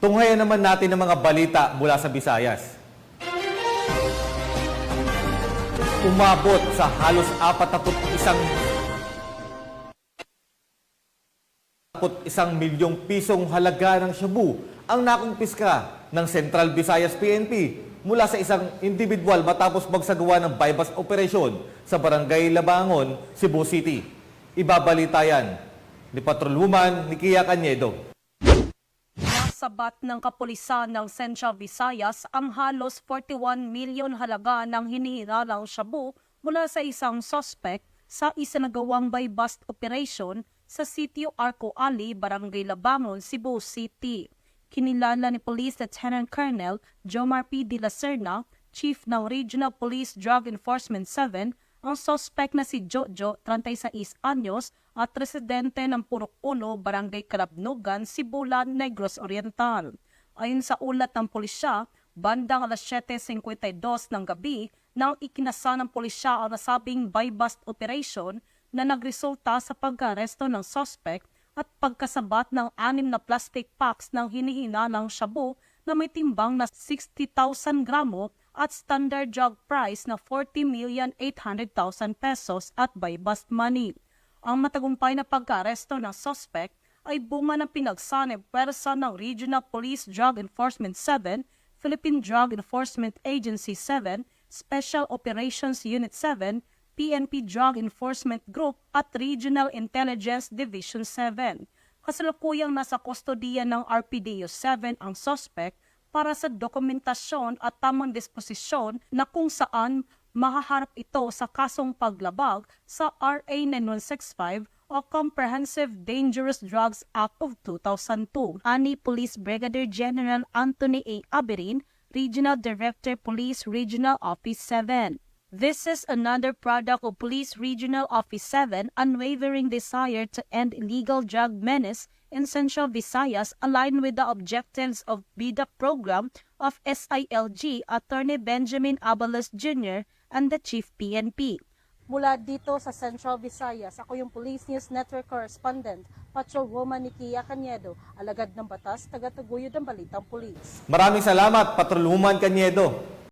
Tunghayan naman natin ang mga balita mula sa Visayas. Umabot sa halos 41 milyong pisong halaga ng shabu ang nakumpiska ng Central Visayas PNP mula sa isang individual matapos magsagawa ng buy-bust operation sa Barangay Labangon, Cebu City. Ibabalita yan ni Patrolwoman Nikia Cañedo. Nasabat ng kapulisan ng Central Visayas ang halos 41 milyon halaga ng hinihiralang shabu mula sa isang suspect sa isinagawang buy-bust operation sa sitio Arco Alley, Barangay Labangon, Cebu City. Kinilala ni Police Lieutenant Colonel Jomar P. De La Serna, Chief ng Regional Police Drug Enforcement 7, ang suspect na si Jojo, 36 anyos, at residente ng Purok 1, Barangay Calabnugan, Sibulan, Negros Oriental. Ayon sa ulat ng pulisya, bandang alas 7:52 ng gabi nang ikinasa ng pulisya ang nasabing buy-bust operation na nagresulta sa pag-aresto ng suspect at pagkasabat ng 6 na plastic packs ng hinihinalang shabu na may timbang na 60,000 gramo at standard drug price na 40,800,000 pesos at buy-bust money. Ang matagumpay na pagka-aresto ng suspect ay bunga ng pinagsanib pwersa ng Regional Police Drug Enforcement 7, Philippine Drug Enforcement Agency 7, Special Operations Unit 7, PNP Drug Enforcement Group at Regional Intelligence Division 7. Kasalukuyang nasa kustodiya ng RPDO 7 ang suspect para sa dokumentasyon at tamang disposisyon na kung saan mahaharap ito sa kasong paglabag sa RA 9165 o Comprehensive Dangerous Drugs Act of 2002. Ani Police Brigadier General Anthony A. Aberin, Regional Director Police Regional Office 7. This is another product of Police Regional Office 7 unwavering desire to end illegal drug menace in Central Visayas aligned with the objectives of BIDA program of SILG Attorney Benjamin Abalos Jr. and the Chief PNP. Mula dito sa Central Visayas, ako yung Police News Network Correspondent, Patrolwoman Nikia Cañedo, alagad ng batas, taga-taguyod ng Balitang Pulis. Maraming salamat, Patrolwoman Cañedo.